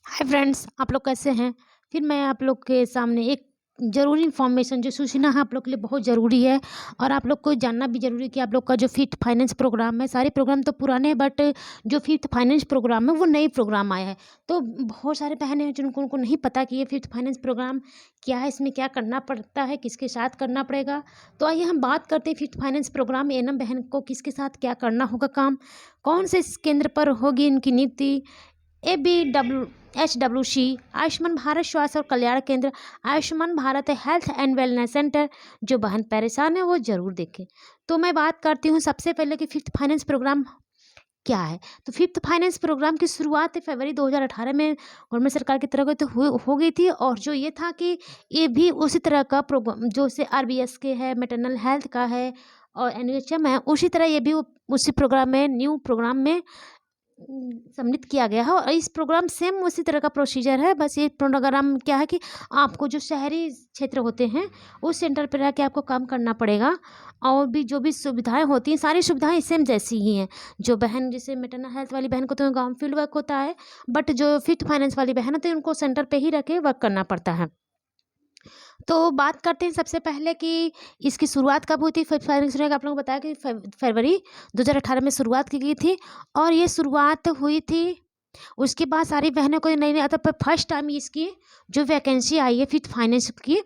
Hi friends, आप लोग कैसे हैं? फिर मैं आप लोग के सामने एक ज़रूरी इन्फॉर्मेशन जो सूचना है आप लोग के लिए बहुत ज़रूरी है और आप लोग को जानना भी ज़रूरी है कि आप लोग का जो फिफ्थ फाइनेंस प्रोग्राम है, सारे प्रोग्राम तो पुराने हैं बट जो फिफ्थ फाइनेंस प्रोग्राम है वो नई प्रोग्राम आया है। तो बहुत सारे बहनें हैं जिनको उनको नहीं पता कि ये फिफ्थ फाइनेंस प्रोग्राम क्या है, इसमें क्या करना पड़ता है, किसके साथ करना पड़ेगा। तो आइए हम बात करते हैं फिफ्थ फाइनेंस प्रोग्राम एनम बहन को किसके साथ क्या करना होगा काम, कौन से इस केंद्र पर होगी इनकी नियुक्ति। ABWHWC आयुष्मान भारत स्वास्थ्य और कल्याण केंद्र, Ayushman Bharat health and wellness centre. जो बहन परेशान है वो जरूर देखें। तो मैं बात करती हूँ सबसे पहले कि फिफ्थ फाइनेंस प्रोग्राम क्या है। तो फिफ्थ फाइनेंस प्रोग्राम की शुरुआत फरवरी 2018 में गवर्नमेंट सरकार की तरफ तो हो गई थी। और जो ये था कि ये भी उसी तरह का प्रोग्राम जो से RBS के है, मैटरनल हेल्थ का है और NHM है, उसी तरह ये भी उसी प्रोग्राम में न्यू प्रोग्राम में सम्मिलित किया गया है। और इस प्रोग्राम सेम उसी तरह का प्रोसीजर है, बस ये प्रोग्राम क्या है कि आपको जो शहरी क्षेत्र होते हैं उस सेंटर पर रह के आपको काम करना पड़ेगा। और भी जो भी सुविधाएं होती हैं सारी सुविधाएं सेम जैसी ही हैं। जो बहन जैसे मैटरनल हेल्थ वाली बहन को तो गांव फील्ड वर्क होता है, बट जो फिफ्थ फाइनेंस वाली बहन है तो उनको सेंटर पे ही रह के वर्क करना पड़ता है। तो बात करते हैं सबसे पहले कि इसकी शुरुआत कब हुई थी। फिफ्थ फाइनेंस ने आप लोगों को बताया कि फरवरी 2018 में शुरुआत की गई थी और ये शुरुआत हुई थी। उसके बाद सारी बहनों को नई नई आता पर फर्स्ट टाइम इसकी जो वैकेंसी आई है फिफ्थ फाइनेंस की,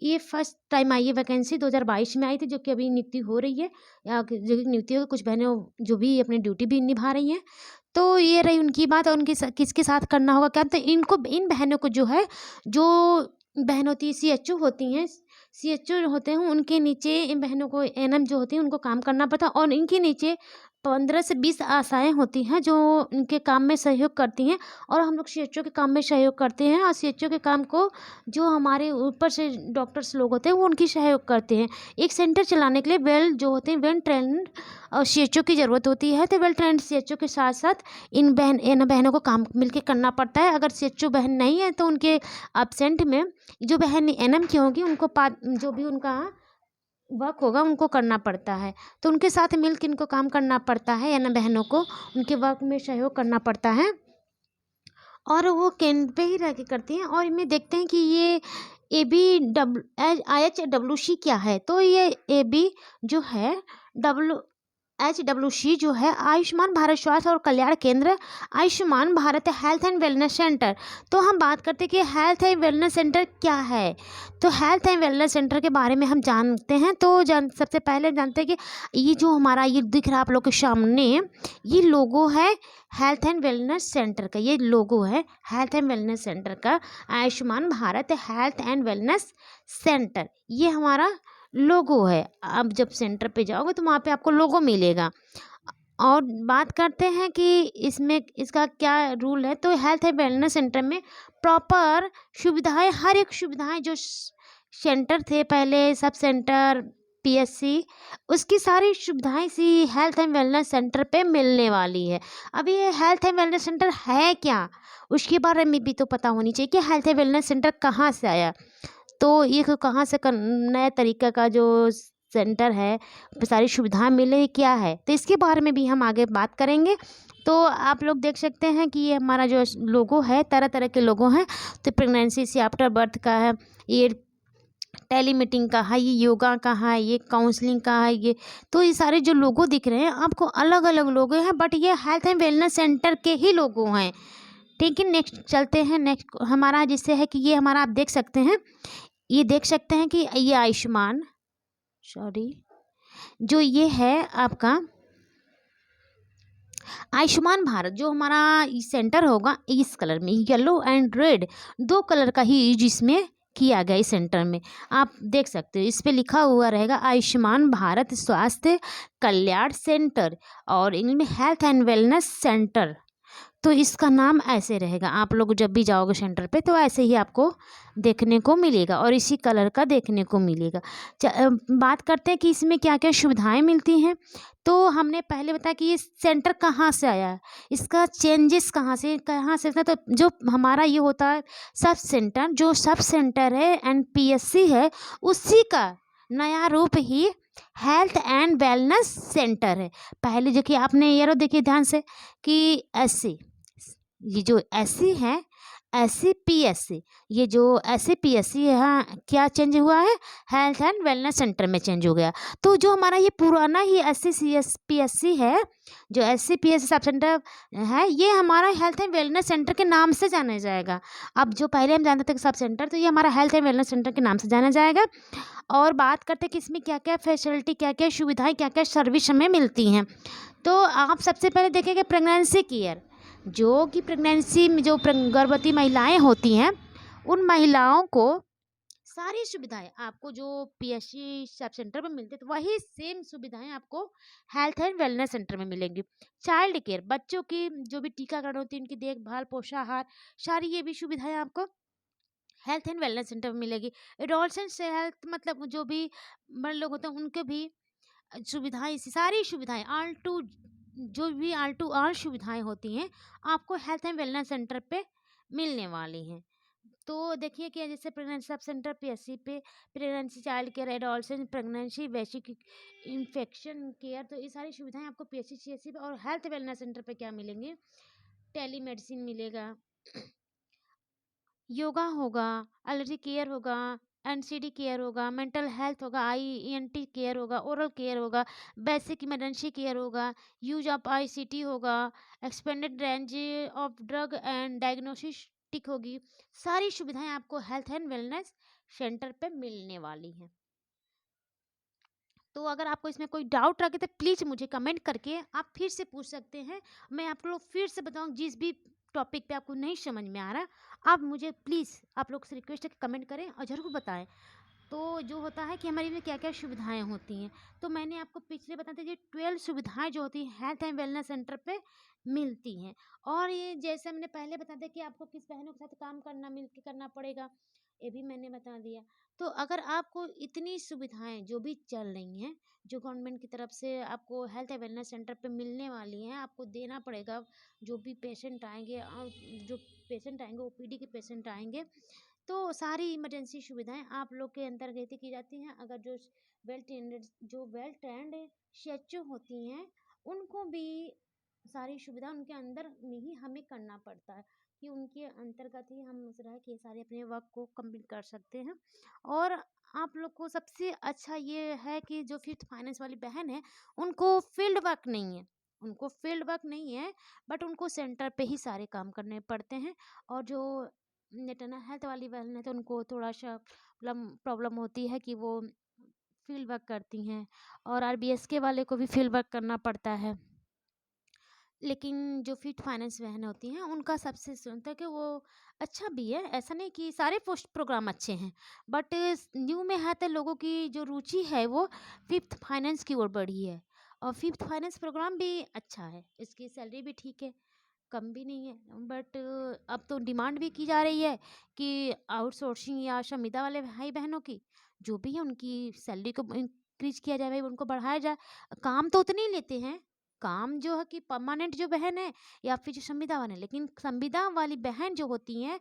ये फर्स्ट टाइम आई है वैकेंसी 2022 में आई थी, जो कि अभी नियुक्ति हो रही है या जो कि नियुक्ति हो कुछ बहनें जो भी अपनी ड्यूटी भी निभा रही हैं। तो ये रही उनकी बात। और उनके किसके साथ करना होगा क्या, तो इनको इन बहनों को जो है जो बहन होती है CHO होती हैं, CHO होते हैं उनके नीचे इन बहनों को NM जो होती हैं उनको काम करना पड़ता है। और इनके नीचे 15 से 20 आशाएं होती हैं जो इनके काम में सहयोग करती हैं। और हम लोग CHO के काम में सहयोग करते हैं और CHO के काम को जो हमारे ऊपर से डॉक्टर्स लोग होते हैं वो उनकी सहयोग करते हैं। एक सेंटर चलाने के लिए वेल जो होते हैं वेल ट्रेंड और CHO की ज़रूरत होती है। तो वेल ट्रेंड CHO के साथ साथ इन बहनों को काम मिलके करना पड़ता है। अगर CHO बहन नहीं है तो उनके एब्सेंट में जो बहन NM की होगी उनको जो भी उनका वर्क होगा उनको करना पड़ता है। तो उनके साथ मिलकर इनको काम करना पड़ता है, NM बहनों को उनके वर्क में सहयोग करना पड़ता है और वो केंद्र पे ही रह के करती हैं। और इनमें देखते हैं कि ये ABWHWC क्या है। तो ये AB जो है HWC जो है आयुष्मान भारत स्वास्थ्य और कल्याण केंद्र, Ayushman Bharat health and wellness centre. तो हम बात करते हैं कि हेल्थ एंड वेलनेस सेंटर क्या है। तो हेल्थ एंड वेलनेस सेंटर के बारे में हम जानते हैं। तो सबसे पहले जानते हैं कि ये जो हमारा ये दिख रहा है आप लोग के सामने, ये लोगो है हेल्थ एंड वेलनेस सेंटर का। ये लोगो है हेल्थ एंड वेलनेस सेंटर का, Ayushman Bharat health and wellness centre, ये हमारा लोगो है। अब जब सेंटर पे जाओगे तो वहाँ पे आपको लोगो मिलेगा। और बात करते हैं कि इसमें इसका क्या रूल है। तो हेल्थ एंड वेलनेस सेंटर में प्रॉपर सुविधाएं, हर एक सुविधाएं जो सेंटर थे पहले सब सेंटर PSC, उसकी सारी सुविधाएं इसी हेल्थ एंड वेलनेस सेंटर पे मिलने वाली है। अब ये हेल्थ एंड वेलनेस सेंटर है क्या, उसके बारे में भी तो पता होनी चाहिए कि हेल्थ एंड वेलनेस सेंटर कहाँ से आया। तो ये कहाँ से नया तरीका का जो सेंटर है सारी सुविधाएं मिले क्या है, तो इसके बारे में भी हम आगे बात करेंगे। तो आप लोग देख सकते हैं कि ये हमारा जो लोगो है तरह तरह के लोगो हैं। तो प्रेगनेंसी से आफ्टर बर्थ का है, ये टेली मीटिंग का है, ये योगा का है, ये काउंसलिंग का है, ये तो ये सारे जो लोगो दिख रहे हैं आपको अलग अलग लोगो हैं बट ये हेल्थ एंड वेलनेस सेंटर के ही लोगो हैं। ठीक है, नेक्स्ट चलते हैं। नेक्स्ट हमारा जिससे है कि ये हमारा आप देख सकते हैं, ये देख सकते हैं कि ये आयुष्मान जो ये है आपका आयुष्मान भारत जो हमारा सेंटर होगा इस कलर में येलो एंड रेड दो कलर का ही जिसमें किया गया इस सेंटर में आप देख सकते हो। इस पे लिखा हुआ रहेगा आयुष्मान भारत स्वास्थ्य कल्याण सेंटर और इंग्लिश में हेल्थ एंड वेलनेस सेंटर। तो इसका नाम ऐसे रहेगा, आप लोग जब भी जाओगे सेंटर पे तो ऐसे ही आपको देखने को मिलेगा और इसी कलर का देखने को मिलेगा। बात करते हैं कि इसमें क्या क्या सुविधाएं मिलती हैं। तो हमने पहले बताया कि ये सेंटर कहाँ से आया है, इसका चेंजेस कहाँ से था। तो जो हमारा ये होता है सब सेंटर, जो सब सेंटर है NPSC है उसी का नया रूप ही हेल्थ एंड वेलनेस सेंटर है। पहले जो कि आपने ये देखिए ध्यान से कि SC, ये जो SC है SCPSC, ये जो SCPSC है, हाँ, क्या चेंज हुआ है, हेल्थ एंड वेलनेस सेंटर में चेंज हो गया। तो जो हमारा ये पुराना ही SCPSC है, जो SCPSC सब सेंटर है, ये हमारा हेल्थ एंड वेलनेस सेंटर के नाम से जाना जाएगा। अब जो पहले हम जानते थे कि सब सेंटर, तो ये हमारा हेल्थ एंड वेलनेस सेंटर के नाम से जाना जाएगा। और बात करते हैं कि इसमें क्या क्या फैसिलिटी, क्या क्या सुविधाएं, क्या क्या सर्विस हमें मिलती हैं। तो आप सबसे पहले देखेंगे प्रेगनेंसी केयर, जो कि प्रेगनेंसी में जो गर्भवती महिलाएं होती हैं, उन महिलाओं को सारी सुविधाएं आपको जो PSC सब सेंटर में मिलती है, तो वही सेम सुविधाएं आपको हेल्थ एंड वेलनेस सेंटर में मिलेंगी। चाइल्ड केयर, बच्चों की जो भी टीकाकरण होती है, उनकी देखभाल, पोषाहार, सारी ये भी सुविधाएं आपको हेल्थ एंड वेलनेस सेंटर में मिलेगी। एडोलसेंट से हेल्थ, मतलब जो भी बड़े लोग होते हैं, उनके भी सुविधाएं, सारी सुविधाएं ऑल टू, जो भी ऑल टू ऑल सुविधाएं होती हैं, आपको हेल्थ एंड वेलनेस सेंटर पे मिलने वाली हैं। तो देखिए कि जैसे प्रेगनेंसी सब सेंटर PSC पे pregnancy child care, adolescent pregnancy, basic infection care, तो ये सारी सुविधाएं आपको PSC CSC पे और हेल्थ वेलनेस सेंटर पे क्या मिलेंगी, टेली मेडिसिन मिलेगा, योगा होगा, एलर्जी केयर होगा, NCD केयर होगा, मेंटल हेल्थ होगा, IENT केयर होगा, ओरल केयर होगा, बेसिक इमरजेंसी केयर होगा, यूज ऑफ ICT होगा, expanded range of drug and diagnostic होगी। सारी सुविधाएं आपको हेल्थ एंड वेलनेस सेंटर पे मिलने वाली हैं। तो अगर आपको इसमें कोई डाउट रखे तो प्लीज़ मुझे कमेंट करके आप फिर से पूछ सकते हैं। मैं आप लोग फिर से बताऊँ, जिस भी टॉपिक पे आपको नहीं समझ में आ रहा, आप मुझे प्लीज़, आप लोग से रिक्वेस्ट है कि कमेंट करें और ज़रूर बताएं। तो जो होता है कि हमारी में क्या क्या सुविधाएं होती हैं, तो मैंने आपको पिछले बताते ये 12 सुविधाएं जो होती हैं हेल्थ एंड वेलनेस सेंटर पे मिलती हैं। और ये जैसे मैंने पहले बता दिया कि आपको किस बहनों के साथ काम करना, मिल के करना पड़ेगा, ये भी मैंने बता दिया। तो अगर आपको इतनी सुविधाएं जो भी चल रही हैं, जो गवर्नमेंट की तरफ से आपको हेल्थ एंड वेलनेस सेंटर पे मिलने वाली हैं, आपको देना पड़ेगा। जो भी पेशेंट आएंगे, जो पेशेंट आएंगे, OPD के पेशेंट आएंगे, तो सारी इमरजेंसी सुविधाएं आप लोग के अंतर्गत ही की जाती हैं। अगर जो वेल ट्रेंड CHO होती हैं, उनको भी सारी सुविधा उनके अंदर में ही हमें करना पड़ता है, कि उनके अंतर्गत ही हम रह के सारे अपने वर्क को कंप्लीट कर सकते हैं। और आप लोग को सबसे अच्छा ये है कि जो फिफ्थ फाइनेंस वाली बहन है, उनको फील्ड वर्क नहीं है, बट उनको सेंटर पे ही सारे काम करने पड़ते हैं। और जो नेटना हेल्थ वाली बहन है, तो उनको थोड़ा सा प्रॉब्लम होती है कि वो फील्ड वर्क करती हैं, और RBSK वाले को भी फील्ड वर्क करना पड़ता है। लेकिन जो फिट फाइनेंस बहन होती हैं, उनका सबसे सुनता है कि वो अच्छा भी है, ऐसा नहीं कि सारे पोस्ट प्रोग्राम अच्छे हैं, बट न्यू में है तो लोगों की जो रुचि है वो फिफ्थ फाइनेंस की ओर बढ़ी है। और फिफ्थ फाइनेंस प्रोग्राम भी अच्छा है, इसकी सैलरी भी ठीक है, कम भी नहीं है, बट अब तो डिमांड भी की जा रही है कि आउटसोर्सिंग या संविदा वाले भाई बहनों की जो भी है, उनकी सैलरी को इंक्रीज किया जाए, भाई उनको बढ़ाया जाए। काम तो उतने ही लेते हैं, काम जो है कि परमानेंट जो बहन है या फिर जो संविदा वाले, लेकिन संविदा वाली बहन जो होती हैं,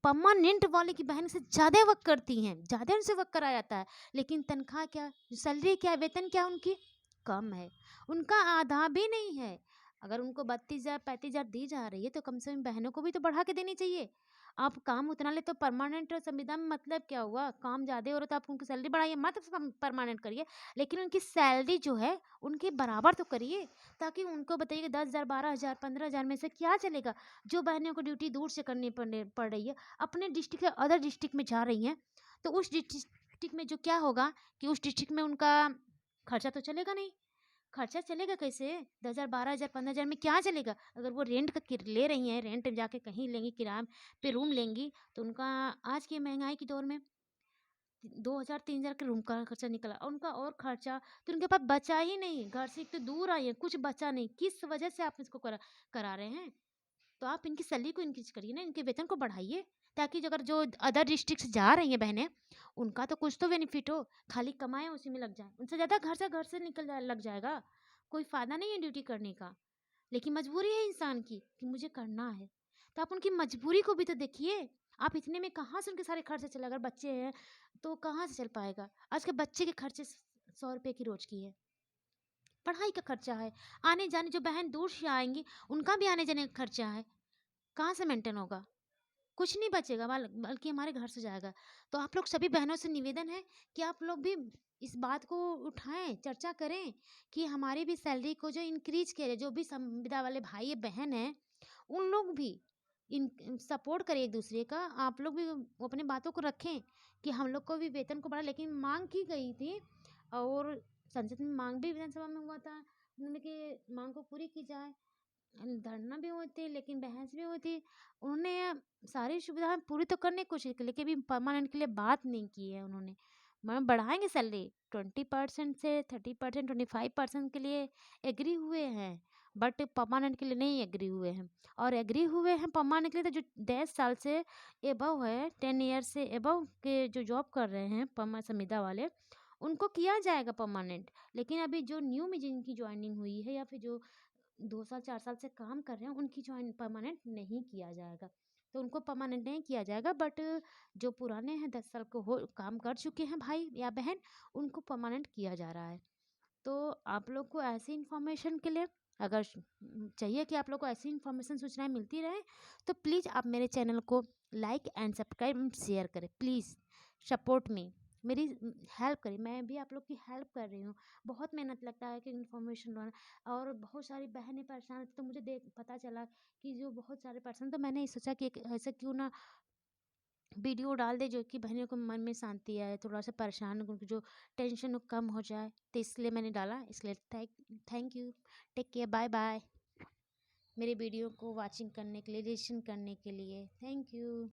परमानेंट वाले की बहन से ज़्यादा वर्क करती हैं, ज़्यादा उनसे वर्क कराया जाता है, लेकिन तनख्वाह क्या, सैलरी क्या, वेतन क्या उनकी कम है, उनका आधा भी नहीं है। अगर उनको 32,000 35,000 दी जा रही है, तो कम से कम बहनों को भी तो बढ़ा के देनी चाहिए। आप काम उतना ले तो परमानेंट संविदा में मतलब क्या हुआ, काम ज़्यादा हो रहा तो आप उनकी सैलरी बढ़ाइए, मत परमानेंट करिए, लेकिन उनकी सैलरी जो है उनके बराबर तो करिए, ताकि उनको बताइए कि 10,000 12,000 15,000 में से क्या चलेगा। जो बहनों को ड्यूटी दूर से करनी पड़ रही है, अपने डिस्ट्रिक्ट या अदर डिस्ट्रिक्ट में जा रही हैं, तो उस डिस्ट्रिक्ट में जो क्या होगा कि उस डिस्ट्रिक्ट में उनका खर्चा तो चलेगा नहीं। खर्चा चलेगा कैसे, 10,000 12,000 15,000 में क्या चलेगा। अगर वो रेंट का ले रही हैं, रेंट जाके कहीं लेंगी, किराए पे रूम लेंगी, तो उनका आज की महंगाई के दौर में 2,000 3,000 का रूम का खर्चा निकला, और उनका और खर्चा, तो उनके पास बचा ही नहीं, घर से एक तो दूर आई है, कुछ बचा नहीं, किस वजह से आप इसको करा रहे हैं। तो आप इनकी सैलरी को इंक्रीज करिए ना, इनके वेतन को बढ़ाइए, ताकि जो अगर जो अदर डिस्ट्रिक्ट से जा रही हैं बहनें, उनका तो कुछ तो बेनिफिट हो, खाली कमाएं उसी में लग जाए, उनसे ज़्यादा घर से लग जाएगा, कोई फ़ायदा नहीं है ड्यूटी करने का। लेकिन मजबूरी है इंसान की कि मुझे करना है, तो आप उनकी मजबूरी को भी तो देखिए। आप इतने में कहाँ से उनके सारे खर्चे चले, अगर बच्चे हैं तो कहाँ से चल पाएगा। आज के बच्चे के खर्चे 100 रुपये की रोज की है, पढ़ाई का खर्चा है, आने जाने, जो बहन दूर से आएंगी उनका भी आने जाने का खर्चा है, कहाँ से मेंटेन होगा। कुछ नहीं बचेगा बल्कि हमारे घर से जाएगा। तो आप लोग सभी बहनों से निवेदन है कि आप लोग भी इस बात को उठाएँ, चर्चा करें कि हमारी भी सैलरी को जो इंक्रीज़ करें, जो भी संविदा वाले भाई-बहन हैं, उन लोग भी इन सपोर्ट करें एक-दूसरे का। आप लोग भी अपनी बातों को रखें कि हम लोग को भी वेतन को बढ़ा, लेकिन माँग की गई थी और संसद में माँग भी विधानसभा में हुआ था, उन्होंने कि माँग को पूरी की जाए। धरना भी हुए थे, लेकिन बहस भी हुई थी। उन्होंने सारी सुविधाएँ पूरी तो करने की कोशिश की, लेकिन अभी परमानेंट के लिए बात नहीं की है उन्होंने। मैम बढ़ाएँगे सैलरी 20% से 30%, 25% के लिए एग्री हुए हैं, बट परमानेंट के लिए नहीं एग्री हुए हैं। और एग्री हुए हैं परमानेंट के लिए तो जो 10 साल से एबव है, 10 ईयर से एबव के जो जॉब कर रहे हैं संविदा वाले, उनको किया जाएगा परमानेंट। लेकिन अभी जो न्यू में जिनकी जॉइनिंग हुई है या फिर जो 2 साल 4 साल से काम कर रहे हैं, उनकी जॉइन परमानेंट नहीं किया जाएगा। तो उनको परमानेंट नहीं किया जाएगा, बट जो पुराने हैं 10 साल को हो काम कर चुके हैं भाई या बहन, उनको परमानेंट किया जा रहा है। तो आप लोग को ऐसी इन्फॉर्मेशन के लिए अगर चाहिए कि आप लोग को ऐसी इन्फॉर्मेशन सूचनाएँ मिलती रहें, तो प्लीज़ आप मेरे चैनल को like and subscribe and share करें। प्लीज़ सपोर्ट मी, मेरी हेल्प करें। मैं भी आप लोग की हेल्प कर रही हूँ। बहुत मेहनत लगता है कि इन्फॉर्मेशन लाना, और बहुत सारी बहनें परेशान थी, तो मुझे देख पता चला कि जो बहुत सारे पर्सन, तो मैंने सोचा कि एक ऐसा क्यों ना वीडियो डाल दे जो कि बहनों को मन में शांति आए, थोड़ा-सा परेशान उनकी जो टेंशन वो कम हो जाए। तो इसलिए मैंने डाला, इसलिए thank you. Take care, bye bye. मेरे वीडियो को वॉचिंग करने के लिए, लिसन करने के लिए। Thank you.